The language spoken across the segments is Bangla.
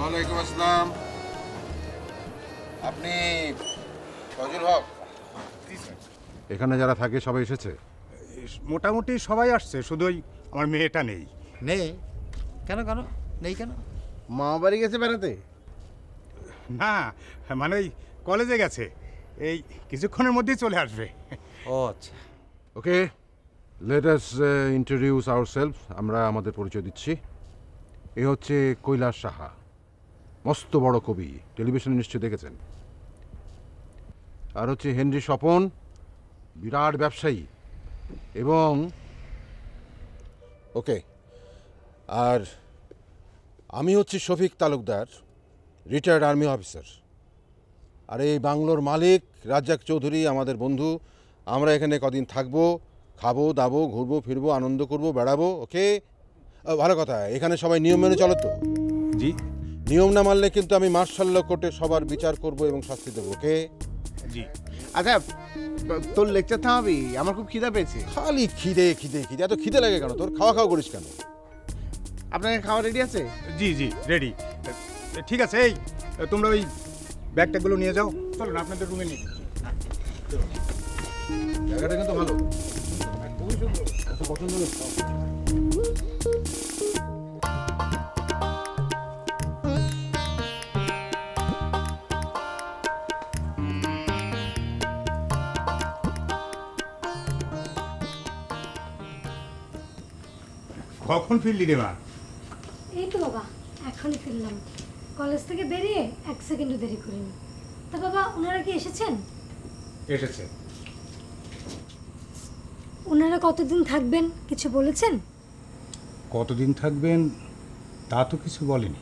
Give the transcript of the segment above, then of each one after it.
ওয়ালাইকুম আসসালাম। আপনি ফজল হক? এখানে যারা থাকে সবাই এসেছে? মোটামুটি সবাই আসছে, শুধু ওই আমার মেয়েটা নেই। নেই কেন? কেন নেই কেন? মামা বাড়ি গেছে বেড়াতে? না, মানে ওই কলেজে গেছে, এই কিছুক্ষণের মধ্যেই চলে আসবে। ও আচ্ছা। ওকে, লেট আস ইন্ট্রোডিউস আওয়ারসেলফ। আমরা আমাদের পরিচয় দিচ্ছি। এ হচ্ছে কৈলাস সাহা, মস্ত বড় কবি, টেলিভিশনে নিশ্চয়ই দেখেছেন। আর হচ্ছে হেনরি স্বপন, বিরাট ব্যবসায়ী। এবং ওকে, আর আমি হচ্ছি Shafiq Talukdar, retired army officer. আর এই বাংলোর মালিক রাজ্জাক চৌধুরী আমাদের বন্ধু। আমরা এখানে কদিন থাকবো, খাবো দাবো, ঘুরবো ফিরবো, আনন্দ করবো, বেড়াবো। ওকে, ভালো কথা, এখানে সবাই নিয়ম মেনে চলো তো? জি। নিয়ম না মানলে কিন্তু আমি মার্শাল ল কোর্টে সবার বিচার করব এবং শাস্তি দেবো। ওকে জি। আচ্ছা, তোর লেকচার থামাবি? আমার খুব খিদা পেয়েছে। খালি খিদে খিদে খিদে, এত খিদে লাগে কেন তোর? খাওয়া খাওয়া করিস কেন? আপনার খাওয়া রেডি আছে? জি জি রেডি। ঠিক আছে, এই তোমরা ওই ব্যাগটাগুলো নিয়ে যাও, চলো না আপনাদের রুমে নিয়ে। জায়গাটা কিন্তু ভালো, খুবই সুন্দর, এত পছন্দ হয়েছে। কখন ফিরলি রে মা? এই তো বাবা, এখনই ফিরলাম। কলেজ থেকে বেরিয়ে 1 সেকেন্ডও দেরি করিনি। তা বাবা, ওনারা কি এসেছেন? এসেছে। ওনারা কতদিন থাকবেন কিছু বলেছেন? কতদিন থাকবেন তা তো কিছু বলেনি।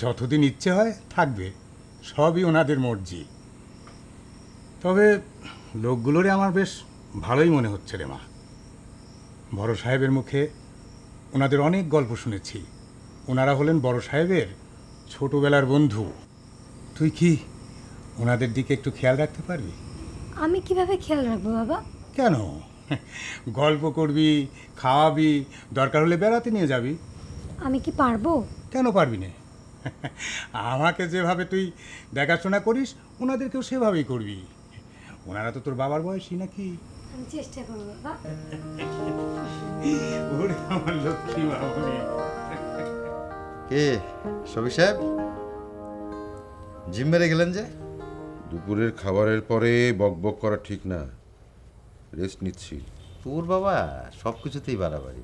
যতদিন ইচ্ছে হয় থাকবে, সবই ওনাদের মর্জি। তবে লোকগুলোরে আমার বেশ ভালোই মনে হচ্ছে রে মা। বড় সাহেবের মুখে ওনাদের অনেক গল্প শুনেছি। ওনারা হলেন বড় সাহেবের ছোটবেলার বন্ধু। তুই কি ওনাদের দিকে একটু খেয়াল রাখতে পারবি? আমি কিভাবে খেয়াল রাখবো বাবা? কেন, গল্প করবি, খাওয়াবি, দরকার হলে বেড়াতে নিয়ে যাবি। আমি কি পারবো? কেন পারবি না? আমাকে যেভাবে তুই দেখাশোনা করিস ওনাদেরকেও সেভাবেই করবি। ওনারা তো তোর বাবার বয়সী নাকি? আমি চেষ্টা করবো বাবা। ওরে আমার লক্ষ্মী বাবুরে। কে শফিক সাহেব, জিম মেরে গেলেন যে? দুপুরের খাবারের পরে বক বক করা ঠিক না, রেস্ট নিচ্ছি। তোর বাবা সব কিছুতেই বাড়াবাড়ি।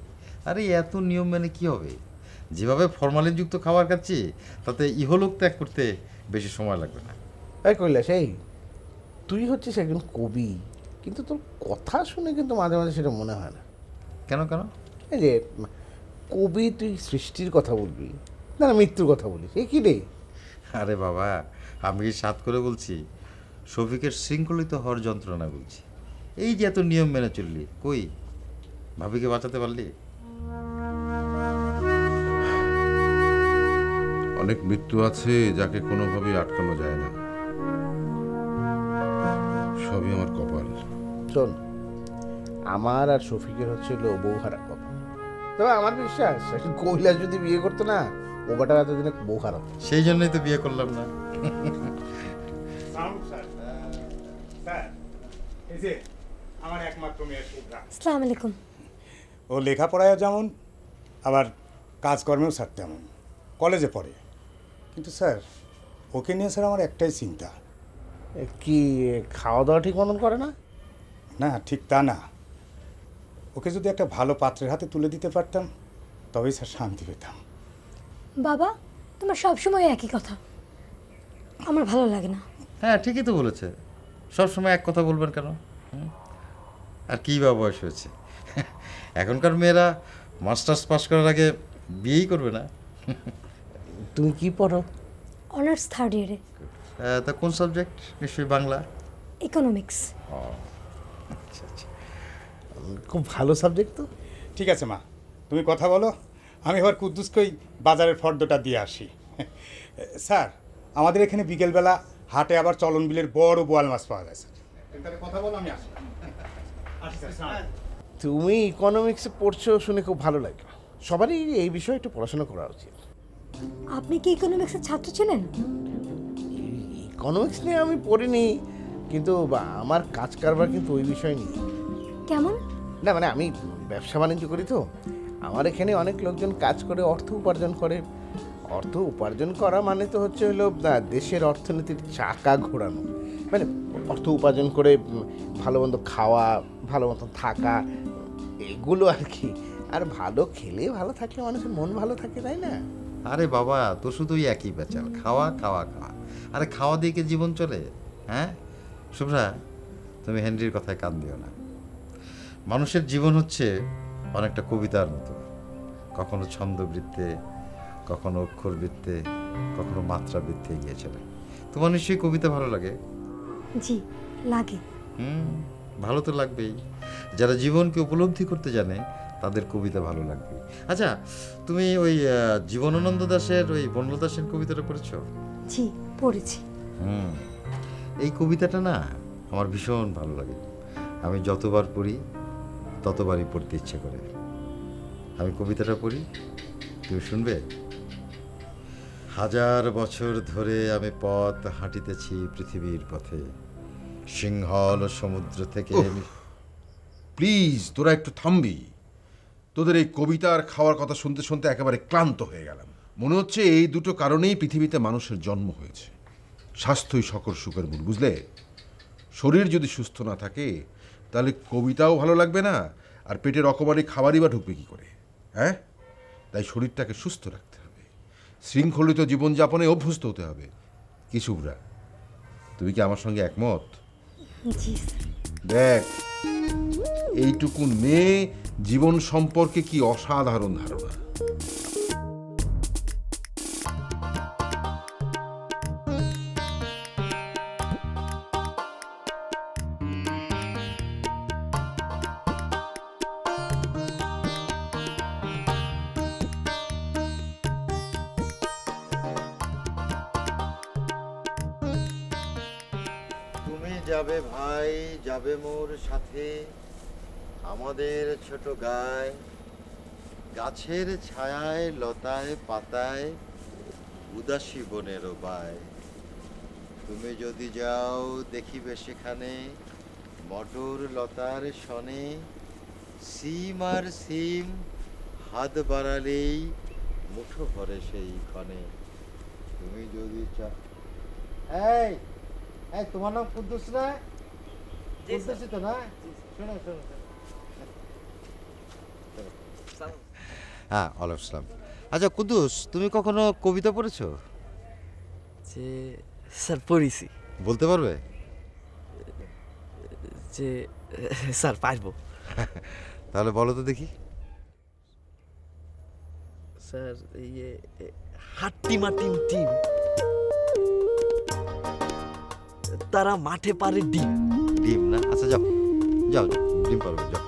আরে এত নিয়ম মেনে কি হবে? যেভাবে ফরমালিনযুক্ত খাবার খাচ্ছি তাতে ইহলোক ত্যাগ করতে বেশি সময় লাগবে না। এই কৈলাস, এই তুই হচ্ছিস একজন কবি, কিন্তু তোর কথা শুনে কিন্তু মাঝে মাঝে সেটা মনে হয় না। কেন কেন? এই যে কবি, তুই সৃষ্টির কথা বলবি না মৃত্যুর কথা বলিস, এ কি রে? আরে বাবা, আমি কি সাত করে বলছি? শফিকের শৃঙ্খলিত হওয়ার যন্ত্রণা বলছি। এই যে এত নিয়ম মেনে চললি, কই ভাবিকে বাঁচাতে পারলি? অনেক মৃত্যু আছে যাকে কোনোভাবেই আটকানো যায় না, সবই আমার কপাল। শোন, আমার আর শফিকের হচ্ছিল বউ হারা কপাল। তবে আমার বিশ্বাস কৈলাস যদি বিয়ে করতো না, ও বাটার এতদিনে বউ হারাতো। সেই জন্যই তো বিয়ে করলাম না। আমার একমাত্র মেয়ে শুভ্রা। আসসালামু আলাইকুম। ও লেখাপড়ায় যেমন, আবার কাজকর্মেও স্যার তেমন। কলেজে পড়ে, কিন্তু স্যার ওকে নিয়ে স্যার আমার একটাই চিন্তা। কি খাওয়া দাওয়া ঠিক মতন করে না? না, ঠিক তা না। ওকে যদি একটা ভালো পাত্রের হাতে তুলে দিতে পারতাম তবেই স্যার শান্তি পেতাম। বাবা, তোমার সবসময় একই কথা, আমার ভালো লাগে না। হ্যাঁ, ঠিকই তো বলেছে। সবসময় এক কথা বলবেন কেন? আর কী বা বয়স হয়েছে? এখনকার মেয়েরা মাস্টার্স পাস করার আগে বিয়েই করবে না। তুমি কি পড়ো? অনার্স 3rd ইয়ারে। তা কোন সাবজেক্ট? নিশ্চয়ই বাংলা। ইকোনমিক্স। আচ্ছা আচ্ছা, খুব ভালো সাবজেক্ট তো। ঠিক আছে মা, তুমি কথা বলো, আমি এবার কুদ্দুসকেই বাজারের ফর্দটা দিয়ে আসি। স্যার, আমাদের এখানে বিকেলবেলা হাটে আবার চলন বিলের বড় বোয়াল মাছ পাওয়া যায় স্যার। তাহলে কথা বলো, আমি আসি। তুমি ইকোনমিক্সে পড়ছো শুনে খুব ভালো লাগলো। সবারই এই বিষয়ে একটু পড়াশোনা করা উচিত। আপনি কি ইকোনমিক্সের ছাত্র ছিলেন? ইকোনমিক্স নিয়ে আমি পড়িনি, কিন্তু আমার কাজ কারবার কিন্তু ওই বিষয় নিয়ে। কেমন? না মানে আমি ব্যবসা বাণিজ্য করি তো, আমার এখানে অনেক লোকজন কাজ করে অর্থ উপার্জন করে। অর্থ উপার্জন করা মানে তো হচ্ছে হলো দেশের অর্থনীতির চাকা ঘোরানো, মানে অর্থ উপার্জন করে ভালো মন্দ খাওয়া, ভালো মতো থাকা, এগুলো আর কি। আর ভালো খেলে ভালো থাকলে মানুষের মন ভালো থাকে, তাই না? আরে বাবা, তো শুধুই একই বেচাল, খাওয়া খাওয়া খাওয়া। আরে খাওয়া দিয়ে কি জীবন চলে? হ্যাঁ শুভ্রা, তুমি হেনরির কথায় কান দিও না। মানুষের জীবন হচ্ছে অনেকটা কবিতার মতো, কখনো ছন্দবৃত্তে, কখনো অক্ষরবৃত্তে, কখনো মাত্রাবৃত্তে এগিয়ে চলে। তোমার নিশ্চয়ই কবিতা ভালো লাগে? জি লাগে। ভালো তো লাগবেই। যারা জীবনকে উপলব্ধি করতে জানে তাদের কবিতা ভালো লাগবে। আচ্ছা, তুমি ওই জীবনানন্দ দাশের ওই বনলতা সেন কবিতাটা পড়েছো? জি পড়েছি। এই কবিতাটা না আমার ভীষণ ভালো লাগে। আমি যতবার পড়ি ততবারই পড়তে ইচ্ছে করে। আমি কবিতাটা পড়ি, তুমি শুনবে? হাজার বছর ধরে আমি পথ হাঁটিতেছি পৃথিবীর পথে, সিংহল সমুদ্র থেকে। প্লিজ তোরা একটু থামবি। তোদের এই কবিতা আর খাওয়ার কথা শুনতে শুনতে একেবারে ক্লান্ত হয়ে গেলাম। মনে হচ্ছে এই দুটো কারণেই পৃথিবীতে মানুষের জন্ম হয়েছে। স্বাস্থ্যই সকল সুখের মূল, বুঝলে? শরীর যদি সুস্থ না থাকে তাহলে কবিতাও ভালো লাগবে না, আর পেটে রকমারি খাবারই বা ঢুকবে কী করে? হ্যাঁ, তাই শরীরটাকে সুস্থ রাখতে হবে, শৃঙ্খলিত জীবনযাপনে অভ্যস্ত হতে হবে। কি শুভ্রা, তুমি কি আমার সঙ্গে একমত? জি। দেখ, এইটুকুন মেয়ে জীবন সম্পর্কে কি অসাধারণ ধারণা। তুমি যাবে ভাই, যাবে মোর সাথে, আমাদের ছোট গায়, গাছের ছায়ায় লতায় পাতায়, উদাসী বনের বায়। তুমি যদি যাও দেখিবে সেখানে, মটর লতার শনে, সিম আর সিম হাত বাড়ালেই মুঠো ভরে সেই ক্ষণে। তুমি যদি এই এই তোমার নাম কুদ্দুস না? কুদ্দুসই তো না? শোনো শোনো। হ্যাঁ, ওয়ালাইকুম আসসালাম। আচ্ছা কুদ্দুস, তুমি কখনো কবিতা পড়েছো? যে স্যার পড়েছি। বলতে পারবে? যে স্যার পারবো। তাহলে বলো তো দেখি। স্যার ইয়ে হাট্টিমা টিম টিম, তারা মাঠে পারে ডিম। ডিম না? আচ্ছা যাও যাও যাও, ডিম পারবে, যাও।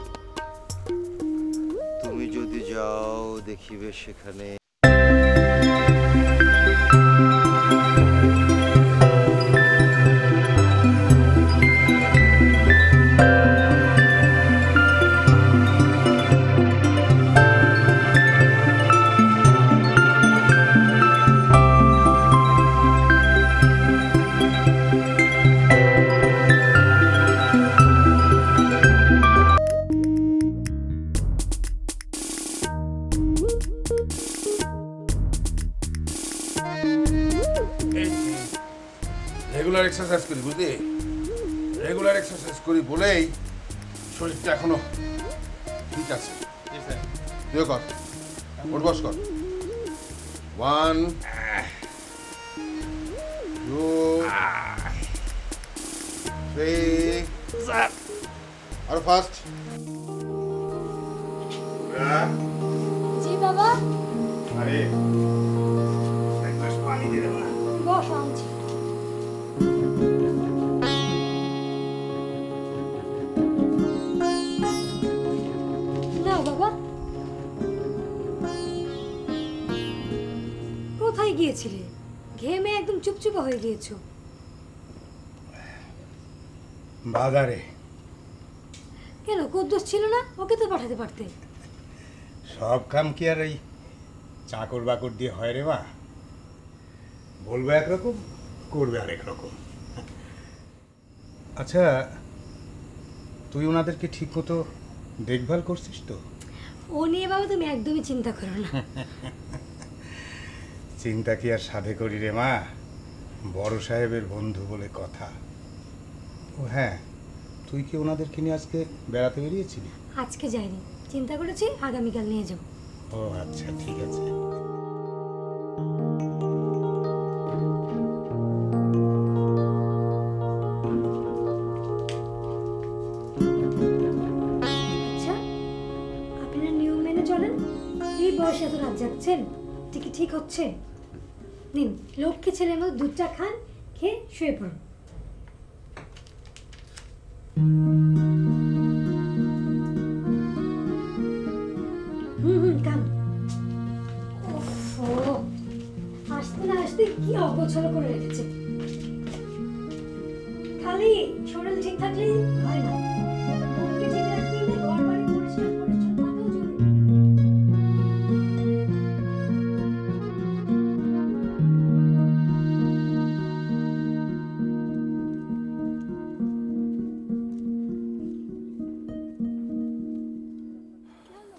তুমি যদি যাও দেখিবে সেখানে। রেগুলার এক্সারসাইজ করি, বুঝলি? রেগুলার এক্সারসাইজ করি বলেই শরীরটা এখনো ঠিক আছে। তুইও কর, ওঠ বস কর। 1 2 3 আর ফাস্ট। জি বাবা। আরে এক গ্লাস পানি দিয়ে দাও না। বস আনছি। নাও বাবা। কোথায় গিয়েছিলে? ঘেমে একদম চুপচুপে হয়ে গিয়েছো। বাজারে। কেন, কুদ্দুস ছিল না? ওকে তো পাঠাতে পারতে। সব কাম কি আর এই চাকর বাকর দিয়ে হয় রে মা, বলবে একরকম, করবে আরেক রকম। আচ্ছা, তুই ওনাদেরকে ঠিক মতো দেখভাল করছিস তো? ও নিয়ে বাবা তুমি একদমই চিন্তা করো না। চিন্তা কি আর সাধে করি রে মা, বড় সাহেবের বন্ধু বলে কথা। ও হ্যাঁ, তুই কি ওনাদেরকে নিয়ে আজকে বেড়াতে বেরিয়েছিলি? আজকে যাইনি, চিন্তা করেছি আগামীকাল নিয়ে যাব। ও আচ্ছা, ঠিক আছে। আচ্ছা, আপনারা নিয়ম মেনে চলেন? এই বয়সে এত রাত জাগছেন, ঠিক হচ্ছে? নিন, লক্ষ্মী ছেলের মতো দুধটা খান, খেয়ে শুয়ে পড়ুন। কাম। আসতে না আসতে কি অগোছালো করে রেখেছে। খালি শরীর ঠিক থাকলেই হয় না, মনকে ঠিক রাখতে হলে ঘর বাড়ি পরিষ্কার পরিচ্ছন্ন থাকাও জরুরি।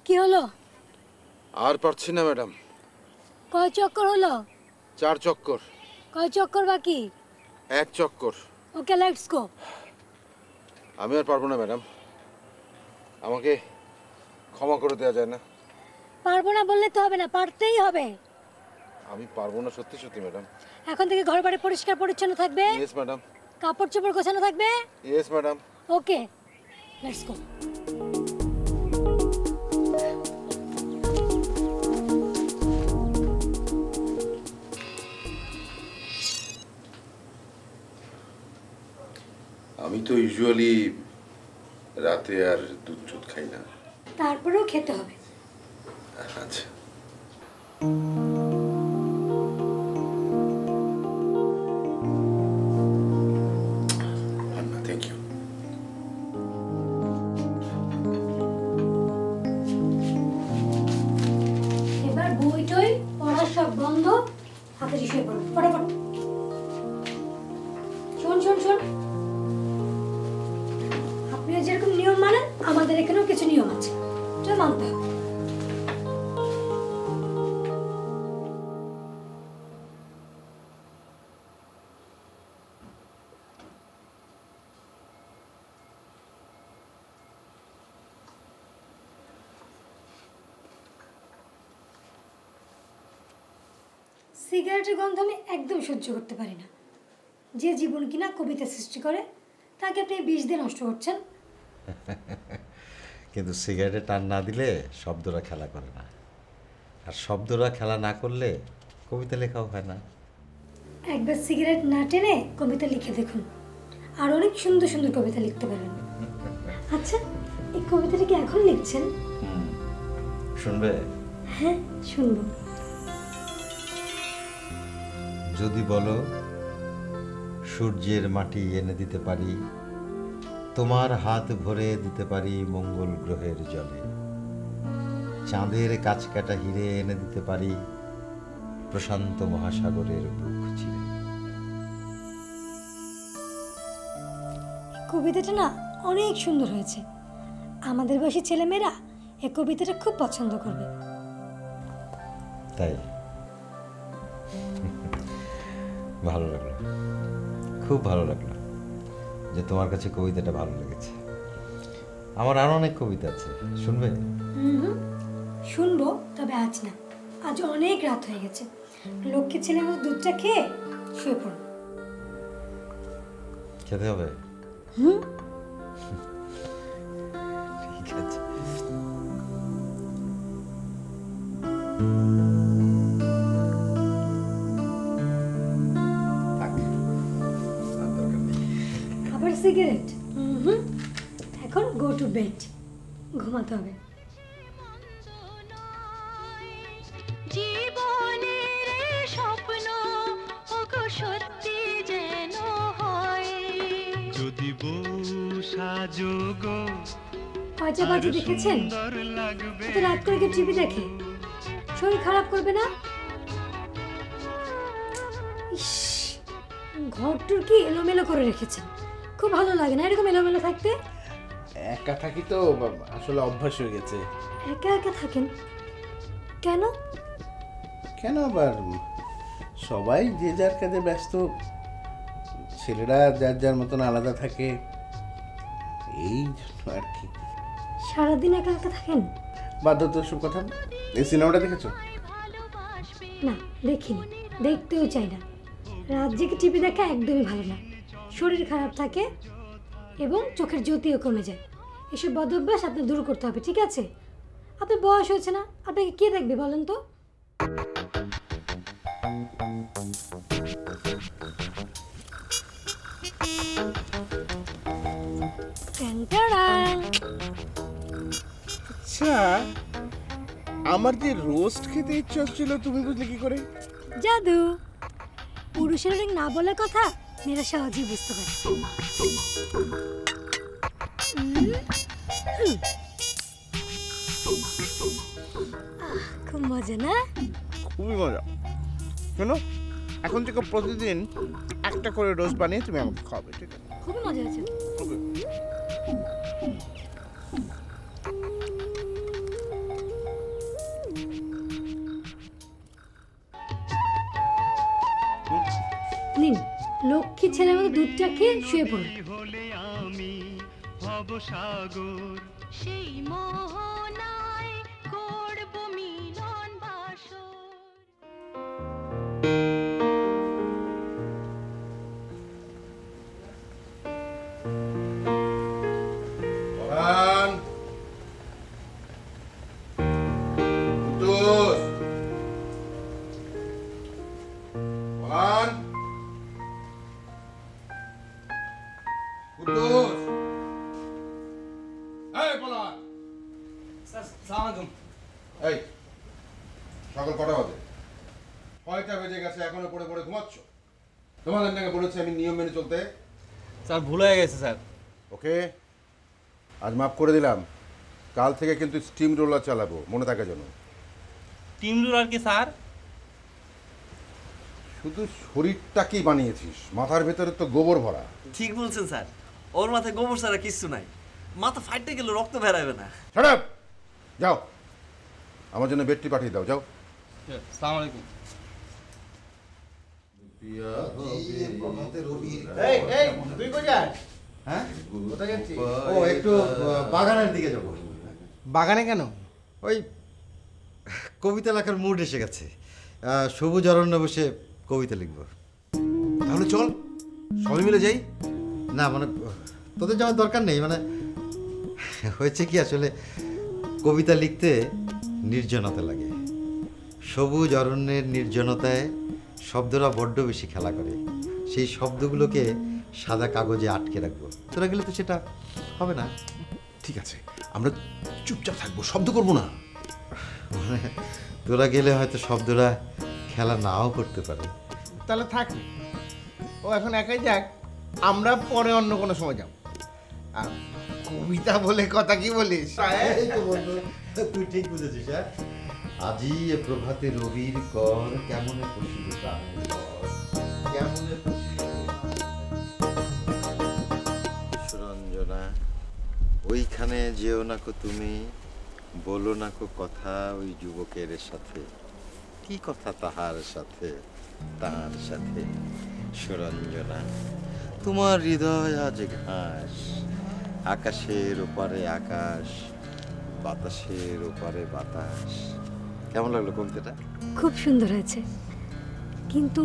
কি হলো? আর পারছি না ম্যাডাম। কয় চক্কর হলো? 4 চক্কর। কয় চক্কর বাকি? 1 চক্কর। ওকে, লেটস গো। আমি আর পারবো না ম্যাডাম, আমাকে ক্ষমা করে দেওয়া যায় না? পারবো না বললে তো হবে না, পারতেই হবে। আমি পারবো না, সত্যি সত্যি ম্যাডাম। এখন থেকে ঘর বাড়ি পরিষ্কার পরিচ্ছন্ন থাকবে, ইয়েস ম্যাডাম। কাপড় চোপড় গোছানো থাকবে। Yes madam. Okay, let's go. আমি তো ইউজুয়ালি রাতে আর দুধ খাই না। তারপরেও খেতে হবে। আচ্ছা। Thank you. এবার বই টই পড়া সব বন্ধ, হাতে শুয়ে পড়ো ফটাফট। শোন, আপনিও যেরকম নিয়ম মানেন, আমাদের এখানেও কিছু নিয়ম আছে, এটা মানতে হবে। সিগারেটের গন্ধ আমি একদম সহ্য করতে পারি না। যে জীবন কিনা কবিতা সৃষ্টি করে, তাকে আপনি বিষ দিয়ে নষ্ট করছেন। কিন্তু সিগারেটে টান না দিলে শব্দরা খেলা করে না, আর শব্দরা খেলা না করলে কবিতা লেখাও হয় না। একবার সিগারেট না টেনে কবিতা লিখে দেখুন, আর অনেক সুন্দর সুন্দর কবিতা লিখতে পারবেন। আচ্ছা, এই কবিতাটা কি এখন লিখছেন? শুনবে? হ্যাঁ, শুনবো। যদি বলো সূর্যের মাটি এনে দিতে পারি, তোমার হাত ভরে দিতে পারি মঙ্গল গ্রহের জলে, চাঁদের কাছ কাটা হিরে এনে দিতে পারি প্রশান্ত মহাসাগরের বুক চিরে। কবিতাটা না অনেক সুন্দর হয়েছে। আমাদের বয়সী ছেলেমেয়েরা এই কবিতাটা খুব পছন্দ করবে। তাই ভালো লাগলো, খুব ভালো লাগলো যে তোমার কাছে কবিতাটা ভালো লেগেছে। আমার আরো অনেক কবিতা আছে, শুনবে? শুনবো, তবে আজ না, আজ অনেক রাত হয়ে গেছে। লক্ষ্মী ছেলের মতো দুধটা খেয়ে শুয়ে পড়ুন। খেতে হবে? ঠিক আছে। আবার সিগারেট? এখন গো টু বেড, ঘুমাতে হবে। জীবনের স্বপ্ন ওগো সত্যি যেন হয়, যদি বউ সাজো গো। কয়টা বাজে দেখেছেন? এত রাত করে কি টিভি দেখে? শরীর খারাপ করবে না? ইস, ঘরটুর কি এলোমেলো করে রেখেছেন, খুব ভালো লাগে না এরকম এলোমেলো থাকতে। একা থাকি তো, আসলে অভ্যাস হয়ে গেছে। একা একা থাকেন কেন? কেন আবার, সবাই যে যার কাজে ব্যস্ত, ছেলেরা যার যার মতন আলাদা থাকে, এই জন্য আর কি। সারাদিন একা একা থাকেন? বাধ্য তো সব কথা। এই সিনেমাটা দেখেছো? না দেখিনি, দেখতেও চাই না। রাত জেগে টিভি দেখা একদমই ভালো না, শরীর খারাপ থাকে এবং চোখের জ্যোতিও কমে যায়। এসব বদ অভ্যাস আপনার দূর করতে হবে, ঠিক আছে? আপনার বয়স হয়েছে না, আপনাকে কে দেখবে বলেন তো? আচ্ছা, আমার যে রোস্ট খেতে ইচ্ছে হচ্ছিল, তুমি বুঝলে কি করে? জাদু। পুরুষের অনেক না বলার কথা মেয়েরা সহজেই বুঝতে পারে। খুব মজা না? খুবই মজা। শোনো, এখন থেকে প্রতিদিন একটা করে রোস্ট বানিয়ে তুমি আমাকে খাওয়াবে, ঠিক আছে? খুবই মজা আছে। নিন, লক্ষ্মী ছেলের মতো দুধটা খেয়ে শুয়ে পড়ুন। হলে আমি ভবসাগর সেই মোহনায় করব মিলন বাসর। পরাণ, কুদ্দুস, পরাণ, কুদ্দুস, এই পরাণ। স্যার সালাম আলাইকুম। এই সকাল কটা বাজে? 6টা বেজে গেছে, এখনো পড়ে পড়ে ঘুমাচ্ছ? তোমাদের নাকি বলেছি আমি নিয়ম মেনে চলতে। স্যার ভুল হয়ে গেছে স্যার। ওকে, আজ মাফ করে দিলাম। কাল থেকে কিন্তু স্টিম রোলার চালাবো, মনে থাকে যেন। টিম রুলার কি স্যার? শুধু শরীরটাকেই বানিয়েছিস, মাথার ভেতরে তো গোবর ভরা। ঠিক বলছেন স্যার, ওর মাথায় গোবর ছাড়া কিচ্ছু নাই। মাথা ফাইটে গেলে রক্ত বেরাবে না। Shut up! যাও, আমার জন্য বেডটি পাঠিয়ে দাও, যাও। আসসালামু আলাইকুম। এই এই তুই কই যাস? হ্যাঁ, কোথায় যাচ্ছিস? ও একটু বাগানের দিকে যাব। বাগানে কেন? ওই কবিতা লেখার মুড এসে গেছে। সবুজ অরণ্য বসে কবিতা লিখব। তাহলে চল, সবাই মিলে যাই। না মানে তোদের যাওয়ার দরকার নেই, মানে হয়েছে কি, আসলে কবিতা লিখতে নির্জনতা লাগে। সবুজ অরণ্যের নির্জনতায় শব্দরা বড্ড বেশি খেলা করে। সেই শব্দগুলোকে সাদা কাগজে আটকে রাখবো। তোরা গেলে তো সেটা হবে না। ঠিক আছে, আমরা চুপচাপ থাকবো, শব্দ করবো না। মানে তোরা গেলে হয়তো শব্দরা খেলা নাও করতে পারে। তাহলে থাক, ও এখন একাই যাক, আমরা পরে অন্য কোনো সময় যাব। আর কবিতা বলে কথা কি বলিস? তুই ঠিক বুঝেছিস। হ্যাঁ, আজি এ প্রভাতে রবির কর, কেমনে খুশিবে প্রাণের কর, কেমনে সুরঞ্জনা, ওইখানে যেও না কো তুমি, বলো না কো কথা ওই যুবকের সাথে। কি কথা তাহার সাথে, তার সাথে? সুরঞ্জনা, তোমার হৃদয় আজ ঘাস, আকাশের ওপারে আকাশ, বাতাসের ওপারে বাতাস। কেমন লাগলো কবিতাটা? খুব সুন্দর হয়েছে, কিন্তু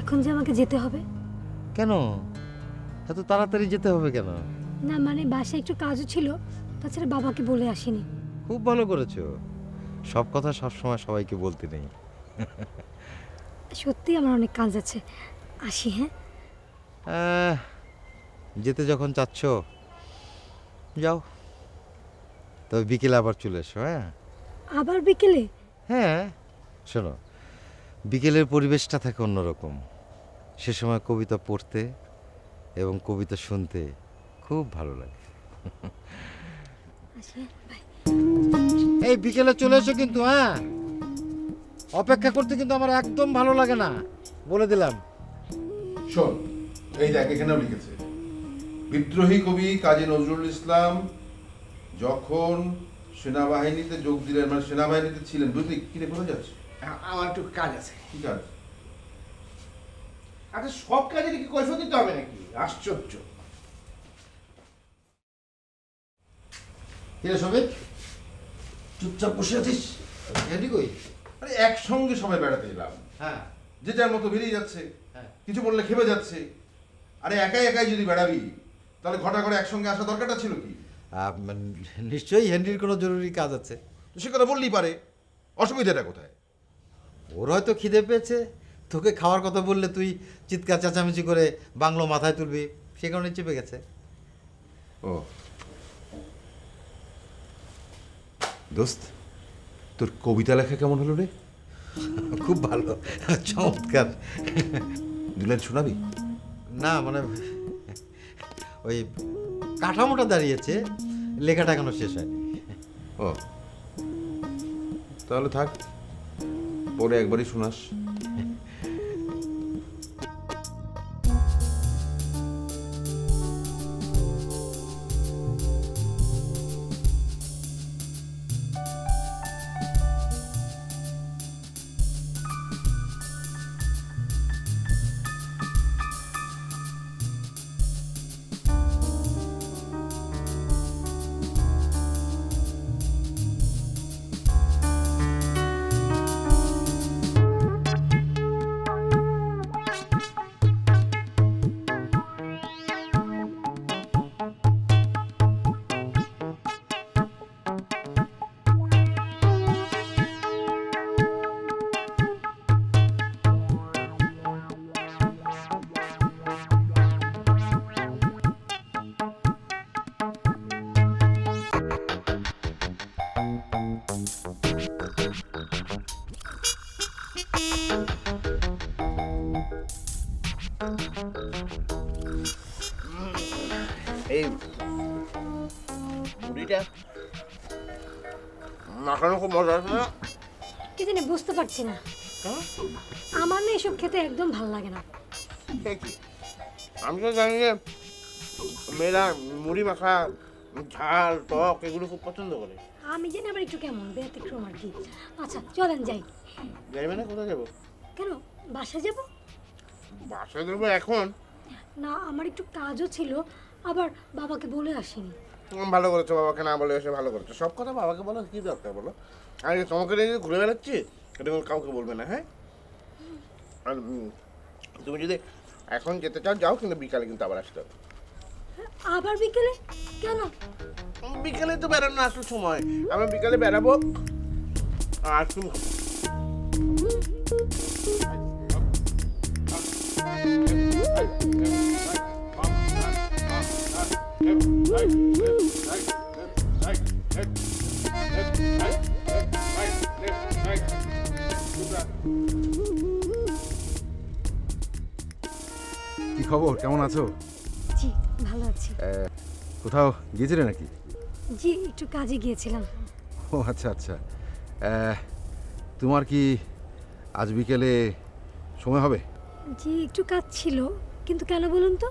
এখন যে আমাকে যেতে হবে। কেন এত তাড়াতাড়ি যেতে হবে কেন? না মানে বাসায় একটু কাজও ছিল, তাছাড়া বাবাকে বলে আসিনি। খুব ভালো করেছো, সব কথা সবসময় সবাইকে বলতে নেই। সত্যি আমার অনেক কাজ আছে, আসি। হ্যাঁ, যেতে যখন চাচ্ছ যাও, তবে বিকেলে আবার চলে এসো। হ্যাঁ, আবার বিকেলে? হ্যাঁ, শোনো, বিকেলের পরিবেশটা থাকে অন্যরকম। সে সময় কবিতা পড়তে এবং কবিতা শুনতে খুব ভালো লাগে। আসি, বাই। এই বিকেলে চলে এসো কিন্তু। হ্যাঁ, অপেক্ষা করতে কিন্তু আমার একদম ভালো লাগে না, বলে দিলাম। শোন, এই দেখ এখানেও লিখেছে, বিদ্রোহী কবি কাজী নজরুল ইসলাম যখন সেনাবাহিনীতে যোগ দিলেন, মানে সেনাবাহিনীতে ছিলেন, বুঝলি? কি রে, কোথায় যাচ্ছে? আমার একটু কাজ আছে। কি কাজ? আচ্ছা, সব কাজের কি কৈফিয়ত দিতে হবে নাকি? আশ্চর্য। কিরে শোভিত, চুপচাপ বসে আছিস? হেঁটে কই? আরে একসঙ্গে সবাই বেড়াতে এলাম, হ্যাঁ যে যার মতো বেরিয়ে যাচ্ছে, হ্যাঁ। কিছু বললে খেপে যাচ্ছে। আরে একাই একাই যদি বেড়াবি তাহলে ঘটা করে একসঙ্গে আসা দরকারটা ছিল কি? নিশ্চয়ই হেনরির কোনো জরুরি কাজ আছে। তো সে কথা বললেই পারে, অসুবিধাটা কোথায়? ওর হয়তো খিদে পেয়েছে, তোকে খাওয়ার কথা বললে তুই চিৎকার চেঁচামেচি করে বাংলো মাথায় তুলবি, সে কারণে চেপে গেছে। ও দোস্ত, তোর কবিতা লেখা কেমন হলো রে? খুব ভালো, চমৎকার। দুলেন শোনাবি? না মানে ওই কাঠামোটা দাঁড়িয়েছে, লেখাটা এখনো শেষ হয়নি। ও তাহলে থাক, পরে একবারই শোনাস। এই মুড়িটা মাখানো খুব মজা আছে না? কি জানি বুঝতে পারছি না, আমার না এসব খেতে একদম ভালো লাগে না। আমি তো জানি যে মেয়েরা মুড়ি মাখা, ঝাল, টক এগুলো খুব পছন্দ করে। আমি জানি আবার একটু কেমন ব্যতিক্রম আর কি। আচ্ছা চলেন যাই। যাই মানে কোথায় যাবো? কেন, বাসায় যাব? বাসায় যাবো এখন? না, আমার একটু কাজও ছিল, আবার বাবাকে বলে আসিনি। ভালো করেছো, বাবাকে না বলে এসে ভালো করেছো। সব কথা বাবাকে বলো, কি দরকার বলো? আর তোমাকে নিয়ে ঘুরে বেড়াচ্ছি, এটা কাউকে বলবে না, হ্যাঁ? আর তুমি যদি এখন যেতে চাও যাও, কিন্তু বিকালে কিন্তু আবার আসতে হবে। আবার বিকেলে? কেন? বিকেলে তো বেড়ানো আসল সময়, আমি বিকালে বেড়াবো। আর তুমি কি খবর, কেমন আছো? জি ভালো আছি। কোথাও গিয়েছিলে নাকি? জি একটু কাজে গিয়েছিলাম। ও আচ্ছা আচ্ছা। তোমার কি আজ বিকেলে সময় হবে? জি একটু কাজ ছিল, কিন্তু কেন বলুন তো?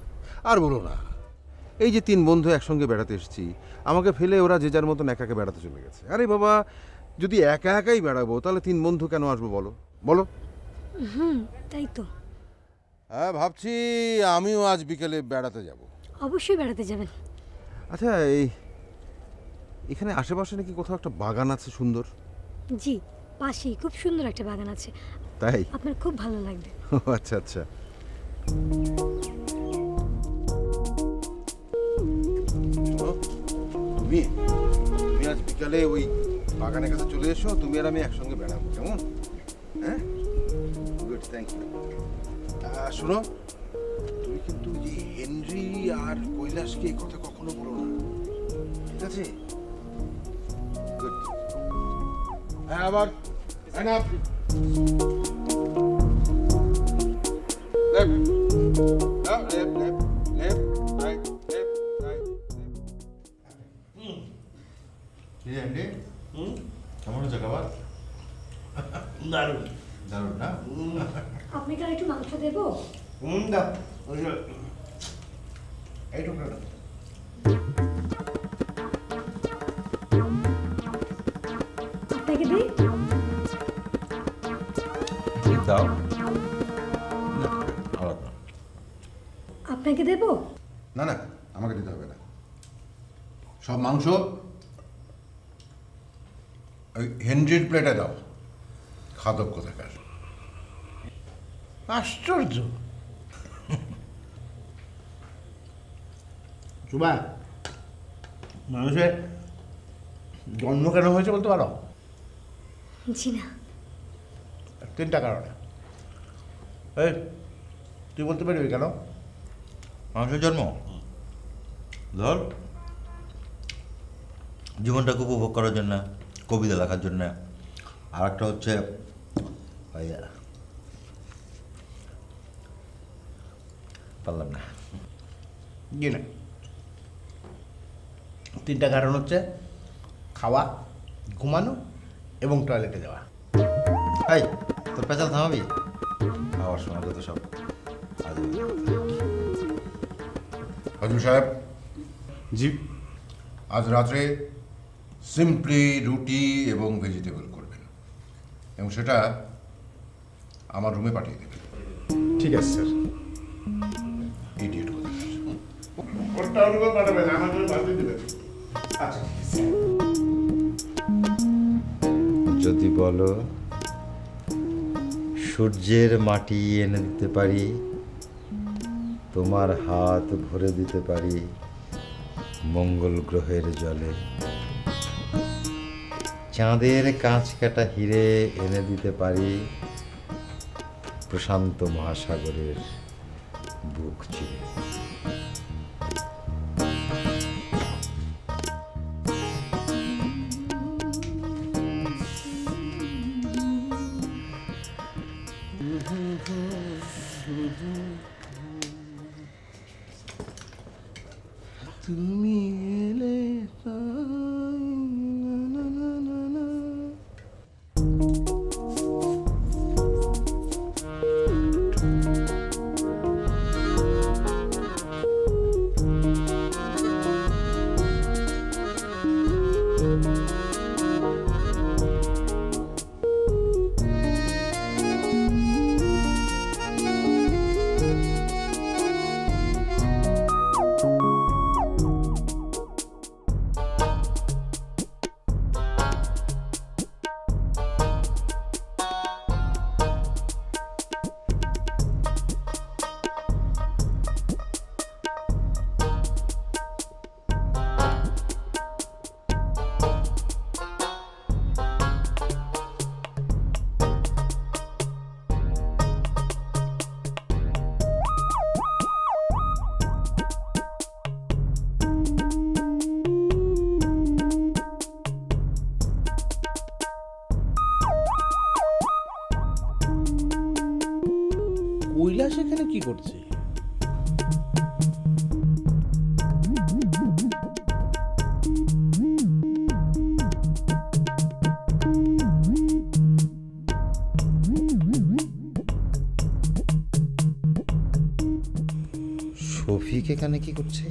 আর বলো না, এই যে 3 বন্ধু একসঙ্গে বেড়াতে এসেছি, আমাকে ফেলে ওরা যে যার মতন একা একা বেড়াতে চলে গেছে। আরে বাবা, যদি একা একাই বেড়াবো তাহলে 3 বন্ধু কেন আসবো বলো বলো? তাই তো। হ্যাঁ, ভাবছি আমিও আজ বিকেলে বেড়াতে যাব। অবশ্যই বেড়াতে যাবেন। আচ্ছা, এখানে আশেপাশে নাকি কোথাও একটা বাগান আছে সুন্দর? জি, পাশেই খুব সুন্দর একটা বাগান আছে, তাই? আপনার খুব ভালো লাগবে। ও আচ্ছা আচ্ছা। তুমি আজ বিকালে ওই বাগানের কাছে চলে এসো, তুমি আর আমি একসঙ্গে বেড়াবো, কেমন? হ্যাঁ, গুড, থ্যাংক ইউ। শোনো, তুমি কিন্তু যে হেনরি আর কৈলাসকে এই কথা কখনো বলো না, ঠিক আছে? গুড। হ্যাঁ, আবার কেমন হচ্ছে খাবার? দারুণ দারুণ না? আপনাকে আর একটু মাংস দেবো? দাও ওই যে এই টুকরাটা আপনাকে দিই? দাও না, আলাদা। আপনাকে দেবো? না না, আমাকে দিতে হবে না। সব মাংস ওই হেনরির প্লেটে দাও। খাদক কোথাকার। আশ্চর্য। সুবা, মানুষের জন্ম কেন হয়েছে বলতে পারো? জি না। 3টা কারণে। এই তুই বলতে পারবি কেন? মানুষের জন্ম ধর জীবনটাকে উপভোগ করার জন্য, কবিতা লেখার জন্য, আর একটা হচ্ছে ওই পারলাম না। জি না। 3টা কারণ হচ্ছে খাওয়া, ঘুমানো এবং টয়লেটে যাওয়া। এই তোর পেঁচাল থামাবি? খাওয়ার সময় তো সব আজে হজুর সাহেব, জি আজ রাত্রে সিম্পলি রুটি এবং ভেজিটেবল করবেন এবং সেটা আমার রুমে পাঠিয়ে দেবেন। ঠিক আছে স্যার। ইডিয়েট কোথাকার। ওটা ওর পাঠাবেন, আমাকে বাড়তে দেবেন। আচ্ছা যদি বলো সূর্যের মাটি এনে দিতে পারি, তোমার হাত ভরে দিতে পারি মঙ্গল গ্রহের জলে, চাঁদের কাঁচ কাটা হিরে এনে দিতে পারি প্রশান্ত মহাসাগরের বুক চিরে। তুমি এলে তাই না না না না। কৈলাস এখানে কি করছে? শফিক এখানে কি করছে?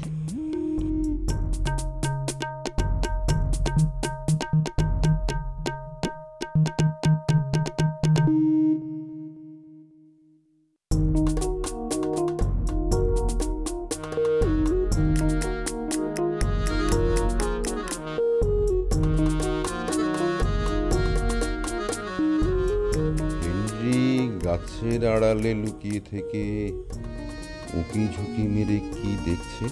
হেনরি গাছের আড়ালে লুকিয়ে থেকে উঁকি ঝুঁকি মেরে কি দেখছে?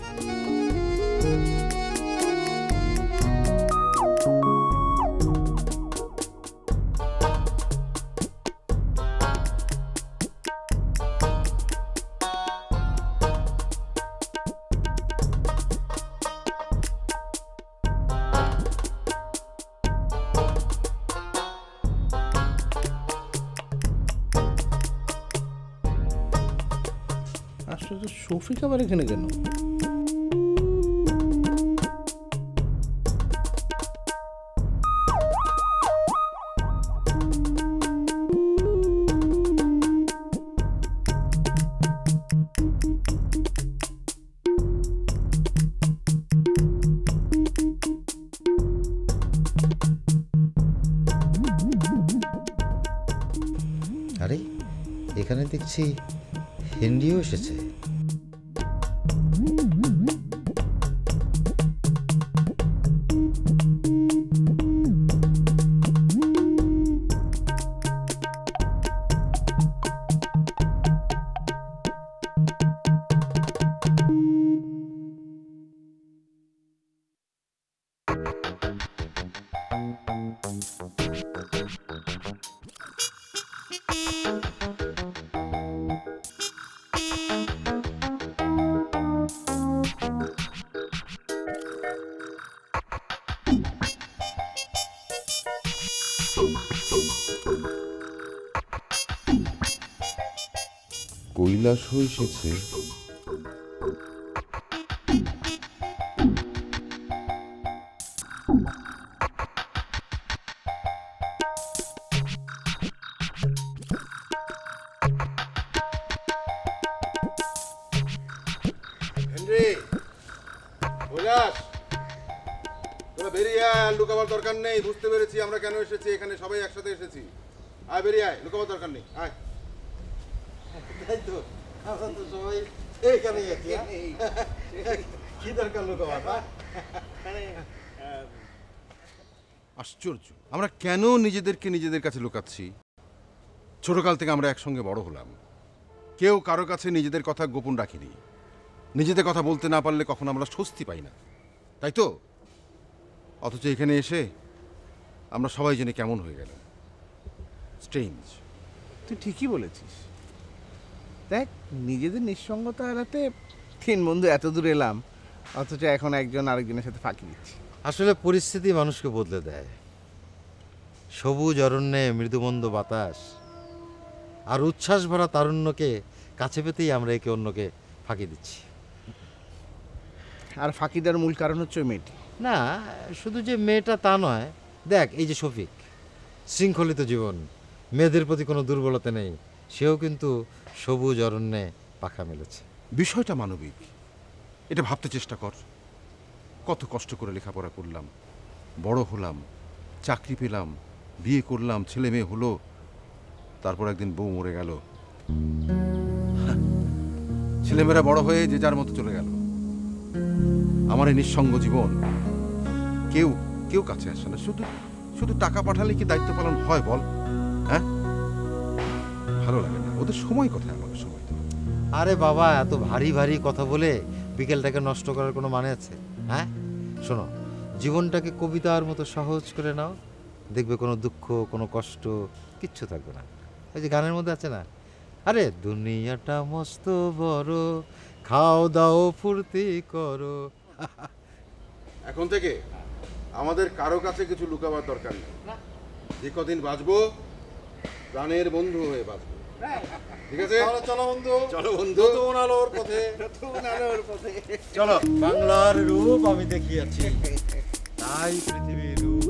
আসলে শফিক আবার এখানে কেন? আরে এখানে দেখছি হেনরিও এসেছে। কৈলাসও এসেছে। হেনরি, কৈলাস, তোরা বেরিয়ে আয়, আর লুকাবার দরকার নেই। বুঝতে পেরেছি আমরা কেন এসেছি, এখানে সবাই একসাথে এসেছি। আয় বেরিয়ে আয়, লুকাবার দরকার নেই, আয়। তাই তো, আমরা তো সবাই এইখানেই আছি। কি দরকার লুকাবার? আশ্চর্য, আমরা কেন নিজেদেরকে নিজেদের কাছে লুকাচ্ছি? ছোটকাল থেকে আমরা একসঙ্গে বড় হলাম, কেউ কারো কাছে নিজেদের কথা গোপন রাখিনি। নিজেদের কথা বলতে না পারলে কখনো আমরা স্বস্তি পাই না, তাই তো? অথচ এখানে এসে আমরা সবাই জেনে কেমন হয়ে গেলাম। স্ট্রেঞ্জ। তুই ঠিকই বলেছিস। দেখ, নিজেদের নিঃসঙ্গতা এড়াতে 3 বন্ধু এত দূর এলাম, অথচ এখন একজন আরেকজনের সাথে ফাঁকি দিচ্ছি। আসলে পরিস্থিতি মানুষকে বদলে দেয়। সবুজ অরণ্যে মৃদুমন্দ বাতাস আর উচ্ছ্বাস ভরা তারুণ্যকে কাছে পেতেই আমরা একে অন্যকে ফাঁকি দিচ্ছি। আর ফাঁকি দেওয়ার মূল কারণ হচ্ছে ওই মেয়েটি। না, শুধু যে মেয়েটা তা নয়। দেখ, এই যে শফিক, শৃঙ্খলিত জীবন, মেয়েদের প্রতি কোনো দুর্বলতা নেই, সেও কিন্তু সবুজ অরণ্যে পাখা মেলেছে। বিষয়টা মানবিক, এটা ভাবতে চেষ্টা কর। কত কষ্ট করে লেখাপড়া করলাম, বড় হলাম, চাকরি পেলাম, বিয়ে করলাম, ছেলে মেয়ে হলো, তারপর একদিন বউ মরে গেল, ছেলেমেয়েরা বড় হয়ে যে যার মতো চলে গেল। আমার এই নিঃসঙ্গ জীবন, কেউ কেউ কাছে আসে না। শুধু শুধু টাকা পাঠালে কি দায়িত্ব পালন হয় বল? হ্যাঁ, ভালো লাগে না। ওদের সময় কোথায়, আমাদের সময় তো। আরে বাবা, এত ভারী ভারী কথা বলে বিকেলটাকে নষ্ট করার কোনো মানে আছে? হ্যাঁ, শোনো, জীবনটাকে কবিতার মতো সহজ করে নাও, দেখবে কোনো দুঃখ, কোনো কষ্ট কিচ্ছু থাকবে না। ওই যে গানের মধ্যে আছে না, আরে দুনিয়াটা মস্ত বড়, খাও দাও ফুর্তি করো। এখন থেকে আমাদের কারো কাছে কিছু লুকাবার দরকার নেই। যে কদিন বাঁচবো প্রাণের বন্ধু হয়ে বাঁচবো, ঠিক আছে? চলো বন্ধু, চলো বন্ধু, নতুন আলোর পথে। চলো, বাংলার রূপ আমি দেখিয়াছি, তাই পৃথিবীর রূপ।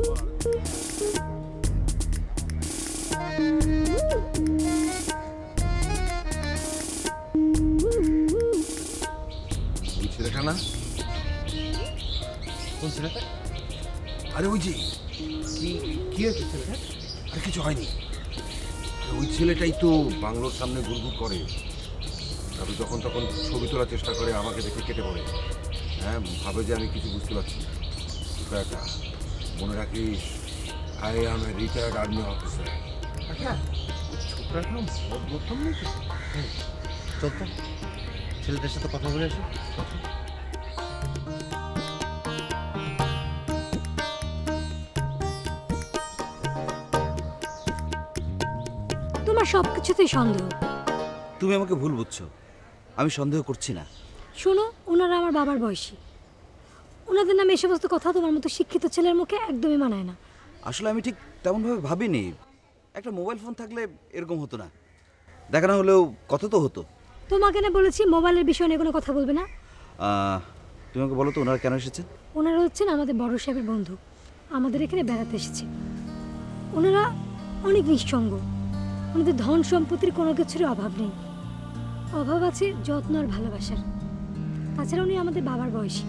ওই ছেলেটা না? কোন ছেলেটা? আরে ওই যে কি হয়েছে ছেলেটা? আরে কিছু হয়নি। আরে ওই ছেলেটাই তো বাংলোর সামনে ঘুরঘুর করে, তারপর যখন তখন ছবি তোলার চেষ্টা করে, আমাকে দেখে কেটে পড়ে। হ্যাঁ, ভাবে যে আমি কিছু বুঝতে পারছি না। একা মনে রাখিস, I M a retired army officer. আচ্ছা, ছোটরা কোনো প্রথম নেই। চল তো, ছেলেদের সাথে কথা বলে আসি। তোমার সব কিছুতেই সন্দেহ। তুমি আমাকে ভুল বুঝছো, আমি সন্দেহ করছি না। শোনো, ওনারা আমার বাবার বয়সী, ওনাদের নামে এই সমস্ত কথা তোমার মতো শিক্ষিত ছেলের মুখে একদমই মানায় না। আসলে আমি ঠিক তেমনভাবে ভাবিনি। একটা মোবাইল ফোন থাকলে এরকম হতো না, দেখা না হলেও কত তো হতো। তোমাকে না বলেছি মোবাইলের বিষয় নিয়ে কোনো কথা বলবে না। তুমি আমাকে বলো তো, ওনারা কেন এসেছেন? ওনারা হচ্ছেন আমাদের বড় সাহেবের বন্ধু, আমাদের এখানে বেড়াতে এসেছে। ওনারা অনেক নিঃসঙ্গ, ওনাদের ধন সম্পত্তির কোনো কিছুরই অভাব নেই, অভাব আছে যত্ন আর ভালোবাসার। তাছাড়া উনি আমাদের বাবার বয়সী।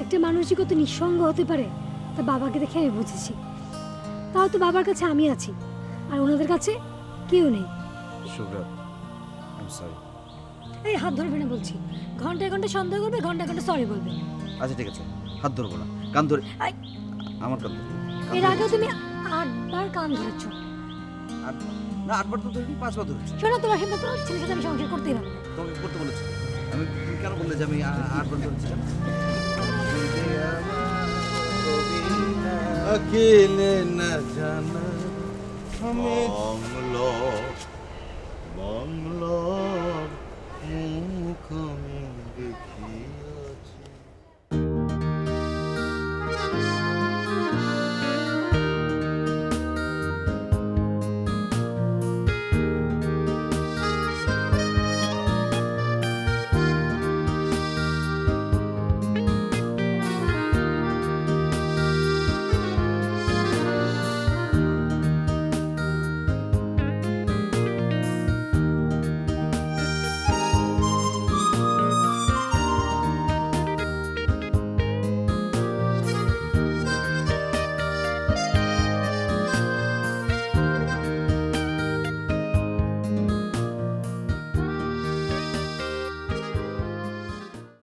একটা মানুষ যে কত নিঃসঙ্গ হতে পারে তা বাবাকে দেখে আমি বুঝেছি। তাও তো বাবার কাছে আমি আছি, আর ওনাদের কাছে কেউ নেই। Shubhra I am sorry. এই হাত ধরবে না বলছি, ঘন্টায় ঘন্টা সন্দেহ করবে, ঘন্টায় ঘন্টা সরি বলবে। আচ্ছা ঠিক আছে, হাত ধরবো না, কান ধরে। আই, আমার কান ধরে। এর আগেও তুমি 8 বার কান ধরেছো। না 8 বার তো ধরিনি, 5 বার ধরেছি। শোনো, তোমার হিম্মত তো ছেলের সাথে আমি সংসার করতেই পারবো না। তোমাকে করতে বলেছি আমি, তুমি কেন বললে যে আমি 8 বার ধরেছি? কেন? अकेले न जाना हमें